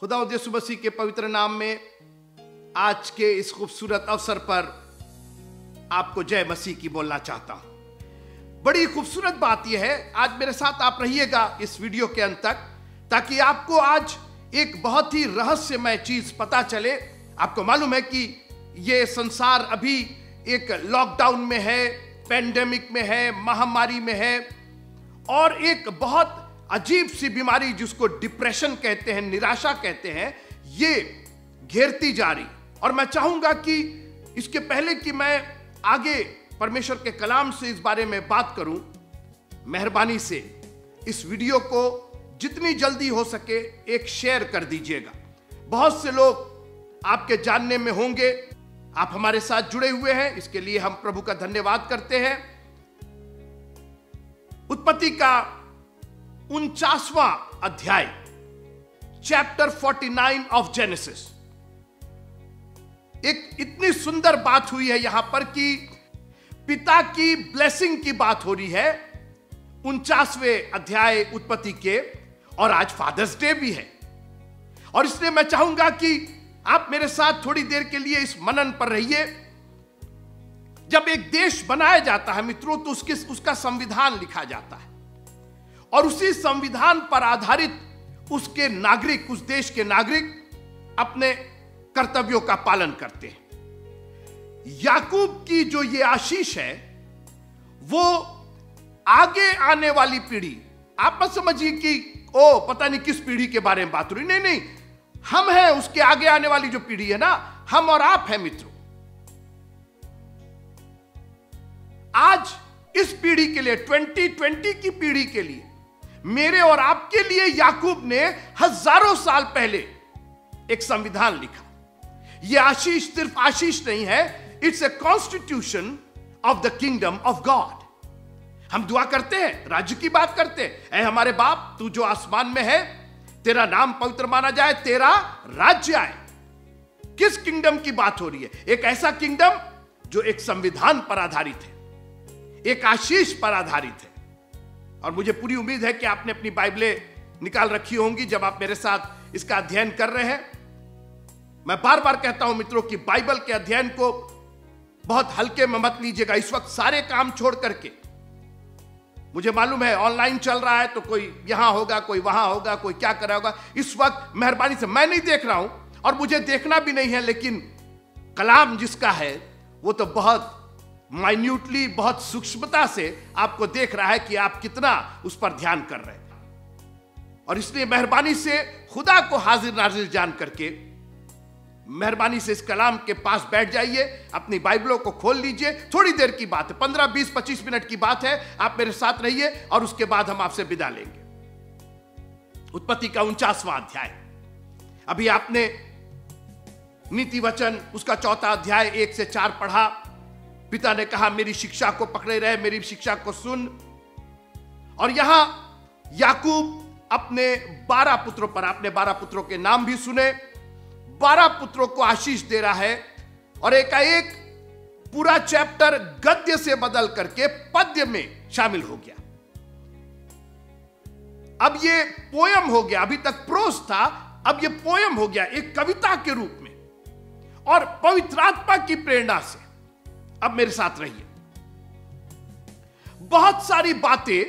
खुदावंद यीशु मसीह के पवित्र नाम में आज के इस खूबसूरत अवसर पर आपको जय मसीह की बोलना चाहता हूं। बड़ी खूबसूरत बात यह है, आज मेरे साथ आप रहिएगा इस वीडियो के अंत तक, ताकि आपको आज एक बहुत ही रहस्यमय चीज पता चले। आपको मालूम है कि ये संसार अभी एक लॉकडाउन में है, पेंडेमिक में है, महामारी में है, और एक बहुत अजीब सी बीमारी जिसको डिप्रेशन कहते हैं, निराशा कहते हैं, ये घेरती जा रही। और मैं चाहूंगा कि इसके पहले कि मैं आगे परमेश्वर के कलाम से इस बारे में बात करूं, मेहरबानी से इस वीडियो को जितनी जल्दी हो सके एक शेयर कर दीजिएगा। बहुत से लोग आपके जानने में होंगे, आप हमारे साथ जुड़े हुए हैं, इसके लिए हम प्रभु का धन्यवाद करते हैं। उत्पत्ति का 49वां अध्याय, चैप्टर 49 ऑफ जेनेसिस, एक इतनी सुंदर बात हुई है यहां पर कि पिता की ब्लेसिंग की बात हो रही है 49वें अध्याय उत्पत्ति के, और आज फादर्स डे भी है। और इसलिए मैं चाहूंगा कि आप मेरे साथ थोड़ी देर के लिए इस मनन पर रहिए। जब एक देश बनाया जाता है मित्रों, तो उसका संविधान लिखा जाता है, और उसी संविधान पर आधारित उसके नागरिक, उस देश के नागरिक अपने कर्तव्यों का पालन करते हैं। याकूब की जो ये आशीष है, वो आगे आने वाली पीढ़ी, आप मत समझिए कि ओ पता नहीं किस पीढ़ी के बारे में बात हो रही, नहीं नहीं, हम हैं उसके आगे आने वाली जो पीढ़ी है ना, हम और आप हैं मित्रों। आज इस पीढ़ी के लिए, 2020 की पीढ़ी के लिए, मेरे और आपके लिए याकूब ने हजारों साल पहले एक संविधान लिखा। यह आशीष सिर्फ आशीष नहीं है, it's a constitution of the kingdom of God. हम दुआ करते हैं, राज्य की बात करते हैं, ऐ हमारे बाप तू जो आसमान में है, तेरा नाम पवित्र माना जाए, तेरा राज्य आए। किस किंगडम की बात हो रही है? एक ऐसा किंगडम जो एक संविधान पर आधारित है, एक आशीष पर आधारित है। और मुझे पूरी उम्मीद है कि आपने अपनी बाइबलें निकाल रखी होंगी जब आप मेरे साथ इसका अध्ययन कर रहे हैं। मैं बार बार कहता हूं मित्रों कि बाइबल के अध्ययन को बहुत हल्के में मत लीजिएगा। इस वक्त सारे काम छोड़ करके, मुझे मालूम है ऑनलाइन चल रहा है, तो कोई यहां होगा, कोई वहां होगा, कोई क्या कर रहा होगा। इस वक्त मेहरबानी से, मैं नहीं देख रहा हूं और मुझे देखना भी नहीं है, लेकिन कलाम जिसका है वो तो बहुत माइन्यूटली, बहुत सूक्ष्मता से आपको देख रहा है कि आप कितना उस पर ध्यान कर रहे हैं। और इसलिए मेहरबानी से खुदा को हाजिर नाजिर जान करके मेहरबानी से इस कलाम के पास बैठ जाइए, अपनी बाइबलों को खोल लीजिए। थोड़ी देर की बात है, 15, 20, 25 मिनट की बात है, आप मेरे साथ रहिए और उसके बाद हम आपसे विदा लेंगे। उत्पत्ति का 49वां अध्याय, अभी आपने नीति वचन उसका 4था अध्याय 1 से 4 पढ़ा। पिता ने कहा मेरी शिक्षा को पकड़े रहे, मेरी शिक्षा को सुन। और यहां याकूब अपने 12 पुत्रों पर, आपने 12 पुत्रों के नाम भी सुने, 12 पुत्रों को आशीष दे रहा है। और एकाएक पूरा चैप्टर गद्य से बदल करके पद्य में शामिल हो गया। अब ये पोयम हो गया, अभी तक प्रोज था, अब ये पोयम हो गया, एक कविता के रूप में। और पवित्र आत्मा की प्रेरणा से अब मेरे साथ रहिए। बहुत सारी बातें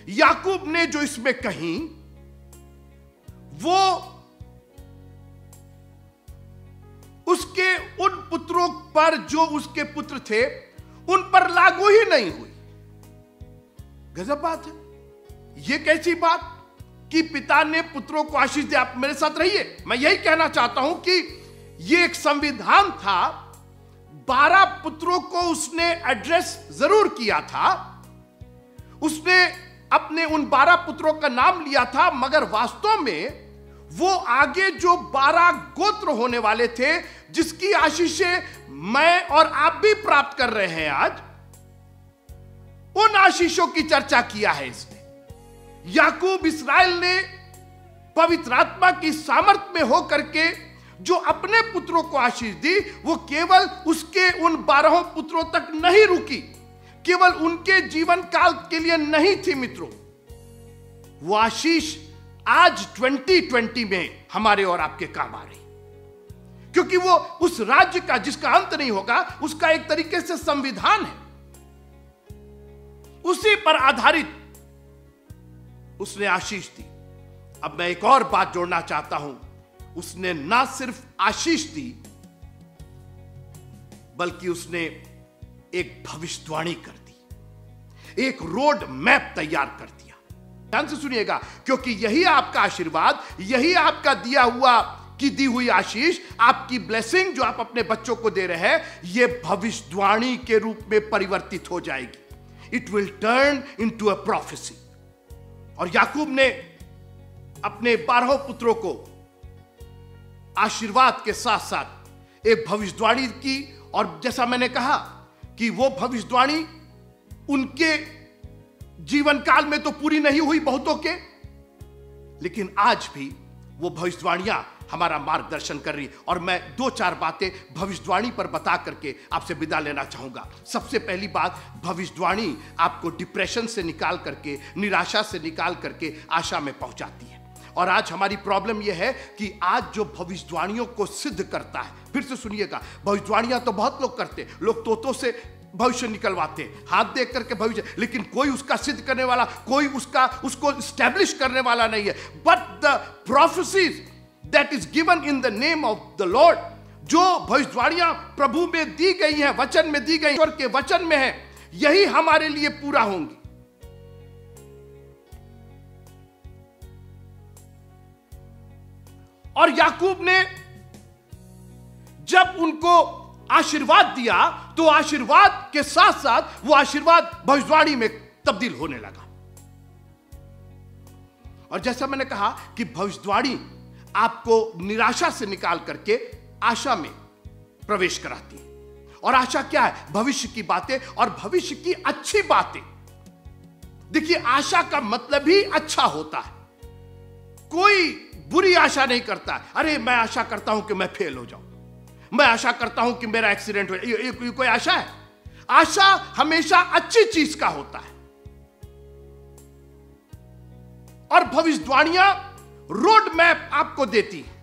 याकूब ने जो इसमें कही, वो उसके उन पुत्रों पर जो उसके पुत्र थे उन पर लागू ही नहीं हुई। गजब बात है। यह कैसी बात कि पिता ने पुत्रों को आशीष दिया। आप मेरे साथ रहिए। मैं यही कहना चाहता हूं कि यह एक संविधान था, 12 पुत्रों को उसने एड्रेस जरूर किया था, उसने अपने उन 12 पुत्रों का नाम लिया था, मगर वास्तव में वो आगे जो 12 गोत्र होने वाले थे, जिसकी आशीषें मैं और आप भी प्राप्त कर रहे हैं आज, उन आशीषों की चर्चा किया है इसने। याकूब इस्राएल ने पवित्र आत्मा की सामर्थ में होकर के जो अपने पुत्रों को आशीष दी, वो केवल उसके उन 12 पुत्रों तक नहीं रुकी, केवल उनके जीवन काल के लिए नहीं थी मित्रों, वो आशीष आज 2020 में हमारे और आपके काम आ रही, क्योंकि वो उस राज्य का जिसका अंत नहीं होगा, उसका एक तरीके से संविधान है, उसी पर आधारित उसने आशीष दी। अब मैं एक और बात जोड़ना चाहता हूं, उसने ना सिर्फ आशीष दी बल्कि उसने एक भविष्यवाणी कर दी, एक रोड मैप तैयार कर दिया। ध्यान से सुनिएगा, क्योंकि यही आपका आशीर्वाद, यही आपका दिया हुआ की दी हुई आशीष, आपकी ब्लेसिंग जो आप अपने बच्चों को दे रहे हैं, यह भविष्यवाणी के रूप में परिवर्तित हो जाएगी। It will turn into a prophecy. और याकूब ने अपने 12 पुत्रों को आशीर्वाद के साथ साथ एक भविष्यवाणी की, और जैसा मैंने कहा कि वो भविष्यवाणी उनके जीवन काल में तो पूरी नहीं हुई बहुतों के, लेकिन आज भी वो भविष्यवाणियां हमारा मार्गदर्शन कर रही। और मैं 2-4 बातें भविष्यवाणी पर बता करके आपसे विदा लेना चाहूंगा। सबसे पहली बात, भविष्यवाणी आपको डिप्रेशन से निकाल करके, निराशा से निकाल करके आशा में पहुंचाती है। और आज हमारी प्रॉब्लम यह है कि आज जो भविष्यवाणियों को सिद्ध करता है, फिर से सुनिएगा, भविष्यवाणियां तो बहुत लोग करते, लोग तोतों से भविष्य निकलवाते, हाथ देख करके भविष्य, लेकिन कोई उसका सिद्ध करने वाला, कोई उसको एस्टैब्लिश करने वाला नहीं है। But the prophecies that is given in the name of the Lord, जो भविष्यवाणियां प्रभु में दी गई हैं, वचन में दी गई, ईश्वर के वचन में है, यही हमारे लिए पूरा होंगी। और याकूब ने जब उनको आशीर्वाद दिया तो आशीर्वाद के साथ साथ वो आशीर्वाद भविष्यवाणी में तब्दील होने लगा। और जैसा मैंने कहा कि भविष्यवाणी आपको निराशा से निकाल करके आशा में प्रवेश कराती है। और आशा क्या है? भविष्य की बातें और भविष्य की अच्छी बातें। देखिए, आशा का मतलब ही अच्छा होता है। कोई बुरी आशा नहीं करता। अरे मैं आशा करता हूं कि मैं फेल हो जाऊं, मैं आशा करता हूं कि मेरा एक्सीडेंट हो, ये कोई आशा है? आशा हमेशा अच्छी चीज का होता है। और भविष्यवाणियां रोड मैप आपको देती है,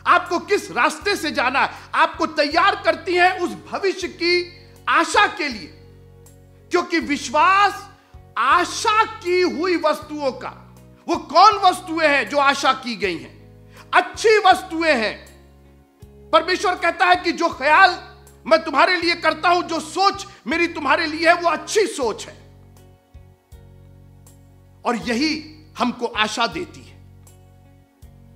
आपको किस रास्ते से जाना है, आपको तैयार करती है उस भविष्य की आशा के लिए। क्योंकि विश्वास आशा की हुई वस्तुओं का, वो कौन वस्तुएं हैं जो आशा की गई हैं? अच्छी वस्तुएं हैं। परमेश्वर कहता है कि जो ख्याल मैं तुम्हारे लिए करता हूं, जो सोच मेरी तुम्हारे लिए है, वो अच्छी सोच है। और यही हमको आशा देती है।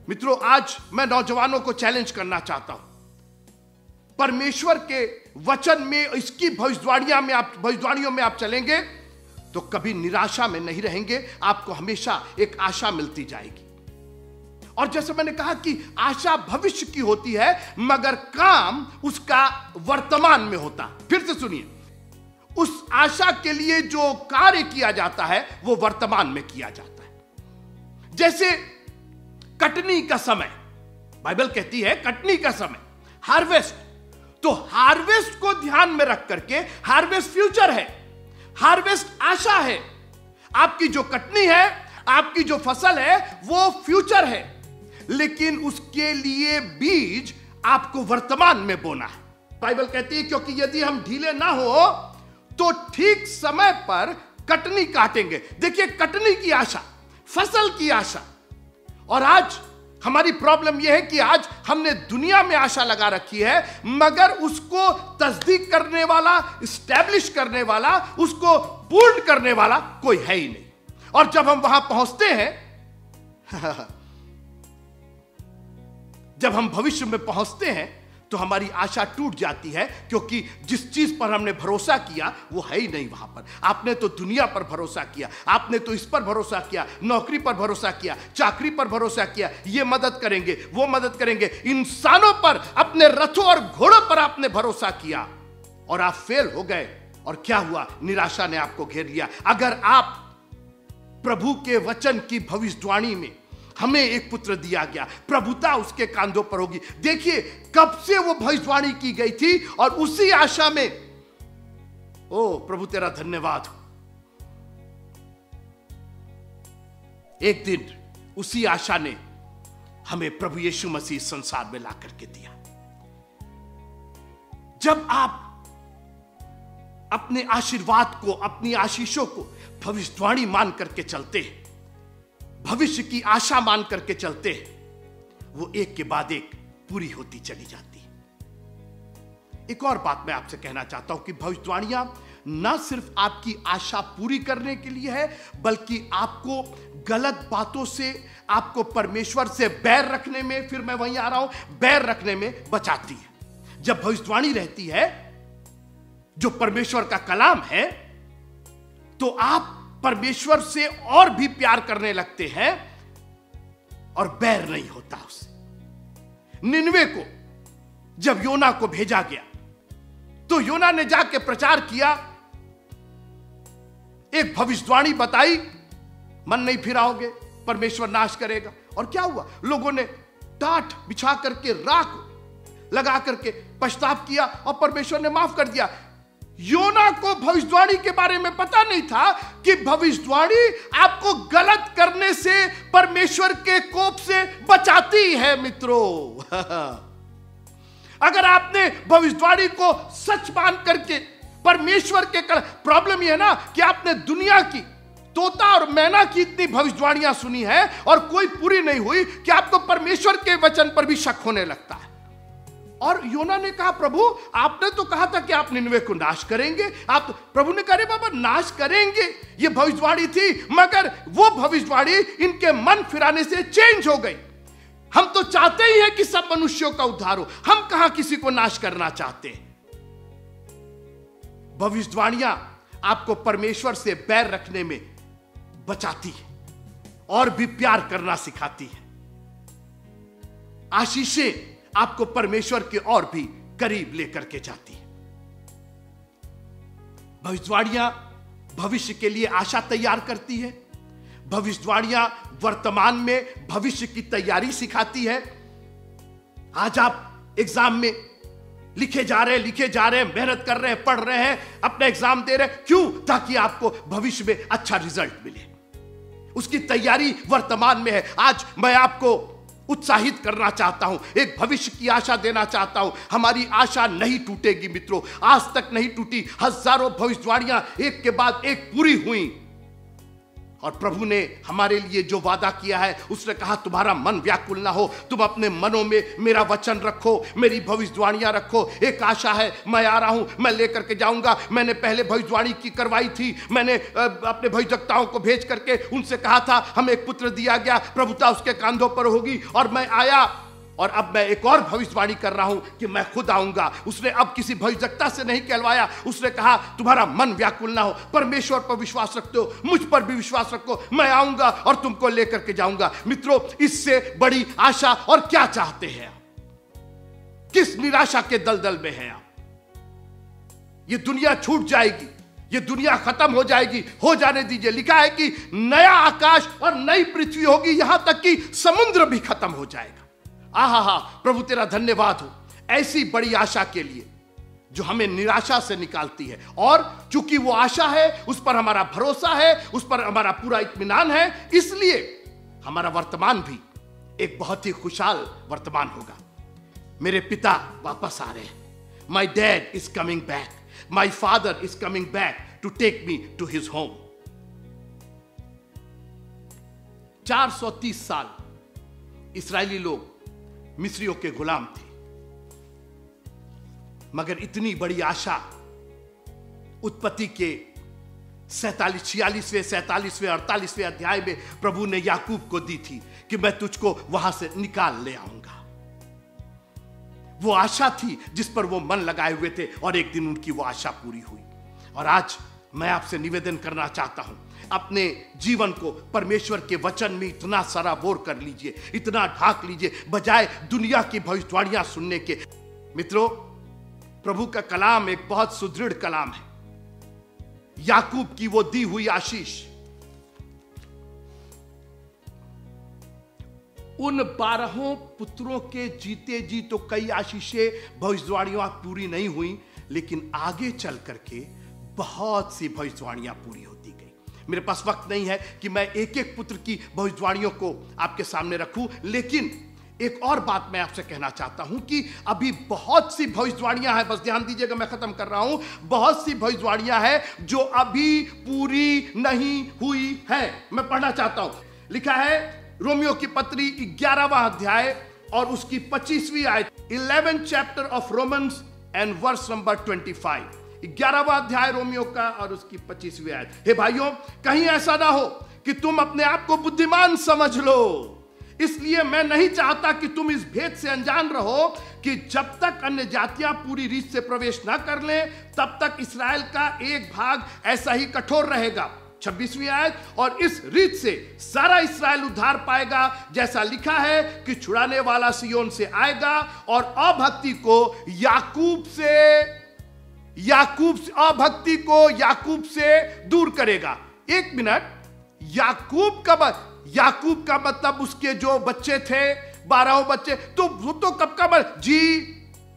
मित्रों, आज मैं नौजवानों को चैलेंज करना चाहता हूं। परमेश्वर के वचन में, इसकी भविष्यवाणियों में आप चलेंगे तो कभी निराशा में नहीं रहेंगे, आपको हमेशा एक आशा मिलती जाएगी। और जैसे मैंने कहा कि आशा भविष्य की होती है, मगर काम उसका वर्तमान में होता है। फिर से सुनिए, उस आशा के लिए जो कार्य किया जाता है वो वर्तमान में किया जाता है। जैसे कटनी का समय, बाइबल कहती है कटनी का समय, हार्वेस्ट, तो हार्वेस्ट को ध्यान में रख करके, हार्वेस्ट फ्यूचर है, हार्वेस्ट आशा है। आपकी जो कटनी है, आपकी जो फसल है, वो फ्यूचर है, लेकिन उसके लिए बीज आपको वर्तमान में बोना है। बाइबल कहती है क्योंकि यदि हम ढीले ना हो तो ठीक समय पर कटनी काटेंगे। देखिए, कटनी की आशा, फसल की आशा। और आज हमारी प्रॉब्लम यह है कि आज हमने दुनिया में आशा लगा रखी है, मगर उसको तस्दीक करने वाला, स्टैब्लिश करने वाला, उसको पूर्ण करने वाला कोई है ही नहीं। और जब हम वहां पहुंचते हैं जब हम भविष्य में पहुंचते हैं तो हमारी आशा टूट जाती है, क्योंकि जिस चीज पर हमने भरोसा किया वो है ही नहीं वहां पर। आपने तो दुनिया पर भरोसा किया, आपने तो इस पर भरोसा किया, नौकरी पर भरोसा किया, चाकरी पर भरोसा किया, ये मदद करेंगे, वो मदद करेंगे, इंसानों पर, अपने रथों और घोड़ों पर आपने भरोसा किया और आप फेल हो गए। और क्या हुआ? निराशा ने आपको घेर लिया। अगर आप प्रभु के वचन की भविष्यवाणी में, हमें एक पुत्र दिया गया, प्रभुता उसके कांधों पर होगी। देखिए, कब से वो भविष्यवाणी की गई थी, और उसी आशा में, ओ प्रभु तेरा धन्यवाद हो। एक दिन उसी आशा ने हमें प्रभु यीशु मसीह संसार में ला करके दिया। जब आप अपने आशीर्वाद को, अपनी आशीषों को भविष्यवाणी मान करके चलते हैं, भविष्य की आशा मान करके चलते हैं, वो एक के बाद एक पूरी होती चली जाती है। एक और बात मैं आपसे कहना चाहता हूं कि भविष्यवाणियां ना सिर्फ आपकी आशा पूरी करने के लिए है, बल्कि आपको गलत बातों से, आपको परमेश्वर से बैर रखने में, फिर मैं वहीं आ रहा हूं, बैर रखने में बचाती है। जब भविष्यवाणी रहती है जो परमेश्वर का कलाम है, तो आप परमेश्वर से और भी प्यार करने लगते हैं और बैर नहीं होता उससे। निनवे को जब योना को भेजा गया तो योना ने जाके प्रचार किया, एक भविष्यवाणी बताई, मन नहीं फिराओगे परमेश्वर नाश करेगा। और क्या हुआ? लोगों ने टाट बिछा करके, राख लगा करके पछतावा किया और परमेश्वर ने माफ कर दिया। योना को भविष्यवाणी के बारे में पता नहीं था कि भविष्यवाणी आपको गलत करने से, परमेश्वर के कोप से बचाती है। मित्रों, अगर आपने भविष्यवाणी को सच मान करके परमेश्वर के प्रॉब्लम यह है ना कि आपने दुनिया की, तोता और मैना की इतनी भविष्यवाणियां सुनी है और कोई पूरी नहीं हुई कि आपको परमेश्वर के वचन पर भी शक होने लगता है। और योना ने कहा, प्रभु आपने तो कहा था कि आप निनवे को नाश करेंगे। आप प्रभु ने कहा, बाबा नाश करेंगे, ये भविष्यवाणी थी, मगर वो भविष्यवाणी इनके मन फिराने से चेंज हो गई। हम तो चाहते ही हैं कि सब मनुष्यों का उद्धार हो, हम कहां किसी को नाश करना चाहते हैं। भविष्यवाणियां आपको परमेश्वर से बैर रखने में बचाती है और भी प्यार करना सिखाती है। आशीषें आपको परमेश्वर के और भी करीब लेकर के जाती है। भविष्यवाणियां भविष्य के लिए आशा तैयार करती है। भविष्यवाणियां वर्तमान में भविष्य की तैयारी सिखाती है। आज आप एग्जाम में लिखे जा रहे हैं, मेहनत कर रहे हैं, पढ़ रहे हैं, अपना एग्जाम दे रहे हैं, क्यों? ताकि आपको भविष्य में अच्छा रिजल्ट मिले। उसकी तैयारी वर्तमान में है। आज मैं आपको उत्साहित करना चाहता हूं, एक भविष्य की आशा देना चाहता हूं। हमारी आशा नहीं टूटेगी मित्रों, आज तक नहीं टूटी। हजारों भविष्यवाणियां एक के बाद एक पूरी हुई और प्रभु ने हमारे लिए जो वादा किया है, उसने कहा तुम्हारा मन व्याकुल ना हो, तुम अपने मनों में मेरा वचन रखो, मेरी भविष्यवाणियां रखो। एक आशा है, मैं आ रहा हूं, मैं लेकर के जाऊंगा। मैंने पहले भविष्यवाणी की करवाई थी, मैंने अपने भविष्यवक्ताओं को भेज करके उनसे कहा था हमें एक पुत्र दिया गया, प्रभुता उसके कांधों पर होगी। और मैं आया और अब मैं एक और भविष्यवाणी कर रहा हूं कि मैं खुद आऊंगा। उसने अब किसी भविष्यवक्ता से नहीं कहलवाया, उसने कहा तुम्हारा मन व्याकुल ना हो, परमेश्वर पर विश्वास रखते हो, मुझ पर भी विश्वास रखो, मैं आऊंगा और तुमको लेकर के जाऊंगा। मित्रों, इससे बड़ी आशा और क्या चाहते हैं आप? किस निराशा के दलदल में हैं आप? ये दुनिया छूट जाएगी, ये दुनिया खत्म हो जाएगी, हो जाने दीजिए। लिखा है कि नया आकाश और नई पृथ्वी होगी, यहां तक कि समुद्र भी खत्म हो जाएगा। आहा, प्रभु तेरा धन्यवाद हो ऐसी बड़ी आशा के लिए जो हमें निराशा से निकालती है। और चूंकि वो आशा है, उस पर हमारा भरोसा है, उस पर हमारा पूरा इत्मीनान है, इसलिए हमारा वर्तमान भी एक बहुत ही खुशहाल वर्तमान होगा। मेरे पिता वापस आ रहे हैं। My dad is coming back, my father is coming back to take me to his home. 430 साल इस्राएली लोग मिस्रियों के गुलाम थे, मगर इतनी बड़ी आशा उत्पत्ति के 46वें 48वें अध्याय में प्रभु ने याकूब को दी थी कि मैं तुझको वहां से निकाल ले आऊंगा। वो आशा थी जिस पर वो मन लगाए हुए थे और एक दिन उनकी वो आशा पूरी हुई। और आज मैं आपसे निवेदन करना चाहता हूं, अपने जीवन को परमेश्वर के वचन में इतना सराबोर कर लीजिए, इतना ढाक लीजिए, बजाय दुनिया की भविष्यवाणियां सुनने के। मित्रों, प्रभु का कलाम एक बहुत सुदृढ़ कलाम है। याकूब की वो दी हुई आशीष उन 12 पुत्रों के जीते जी तो कई आशीषें भविष्यवाणियां पूरी नहीं हुई, लेकिन आगे चल करके बहुत सी भविष्यवाणियां पूरी होती गई। मेरे पास वक्त नहीं है कि मैं एक एक पुत्र की भविष्यवाणियों को आपके सामने रखूं, लेकिन एक और बात मैं आपसे कहना चाहता हूं कि अभी बहुत सी भविष्यवाणियां हैं, बस ध्यान दीजिएगा, मैं खत्म कर रहा हूं। बहुत सी भविष्यवाणियां हैं जो अभी पूरी नहीं हुई है। मैं पढ़ना चाहता हूं, लिखा है रोमियो की पत्री 11वां अध्याय और उसकी 25वीं आयत, 11th chapter of Romans and verse number 25। 11वां अध्याय रोमियो का और उसकी 25वीं आयत। हे भाइयों, कहीं ऐसा ना हो कि तुम अपने आप को बुद्धिमान समझ लो। इसलिए मैं नहीं चाहता कि तुम इस भेद से अनजान रहो कि जब तक अन्य जातियां पूरी रीत से प्रवेश ना कर लें, तब तक इस्राएल का एक भाग ऐसा ही कठोर रहेगा। 26वीं आयत, और इस रीत से सारा इस्राएल उद्धार पाएगा, जैसा लिखा है कि छुड़ाने वाला सियोन से आएगा और अभक्ति को याकूब से दूर करेगा। एक मिनट, याकूब का मतलब उसके जो बच्चे थे, 12 बच्चे, तो वो तो कब का जी,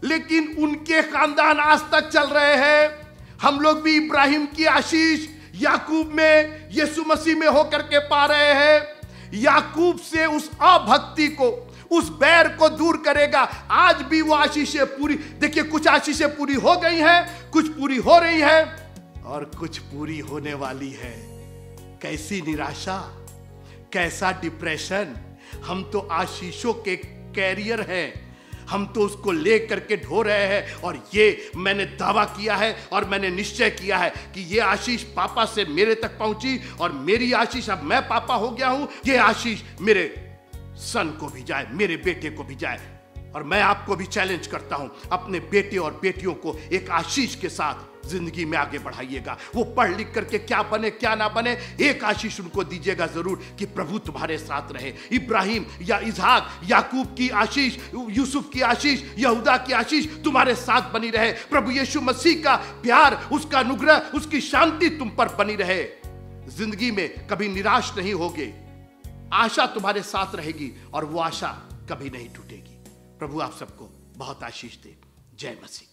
लेकिन उनके खानदान आज तक चल रहे हैं। हम लोग भी इब्राहिम की आशीष याकूब में, यीशु मसीह में होकर के पा रहे हैं। याकूब से उस अभक्ति को, उस बैर को दूर करेगा। आज भी वो आशीषें पूरी, देखिए कुछ आशीषें पूरी हो गई हैं, कुछ पूरी हो रही हैं और कुछ पूरी होने वाली है। कैसी निराशा, कैसा डिप्रेशन। हम तो आशीषों के कैरियर हैं, हम तो उसको ले करके ढो रहे हैं। और ये मैंने दावा किया है और मैंने निश्चय किया है कि ये आशीष पापा से मेरे तक पहुंची और मेरी आशीष, अब मैं पापा हो गया हूं, ये आशीष मेरे सन को भी जाए, मेरे बेटे को भी जाए। और मैं आपको भी चैलेंज करता हूं, अपने बेटे और बेटियों को एक आशीष के साथ जिंदगी में आगे बढ़ाइएगा। वो पढ़ लिख करके क्या बने क्या ना बने, एक आशीष उनको दीजिएगा जरूर कि प्रभु तुम्हारे साथ रहे। इब्राहिम या इसहाक, याकूब की आशीष, यूसुफ की आशीष, यहूदा की आशीष तुम्हारे साथ बनी रहे। प्रभु यीशु मसीह का प्यार, उसका अनुग्रह, उसकी शांति तुम पर बनी रहे। जिंदगी में कभी निराश नहीं होगे, आशा तुम्हारे साथ रहेगी और वो आशा कभी नहीं टूटेगी। प्रभु आप सबको बहुत आशीष दे। जय मसीह।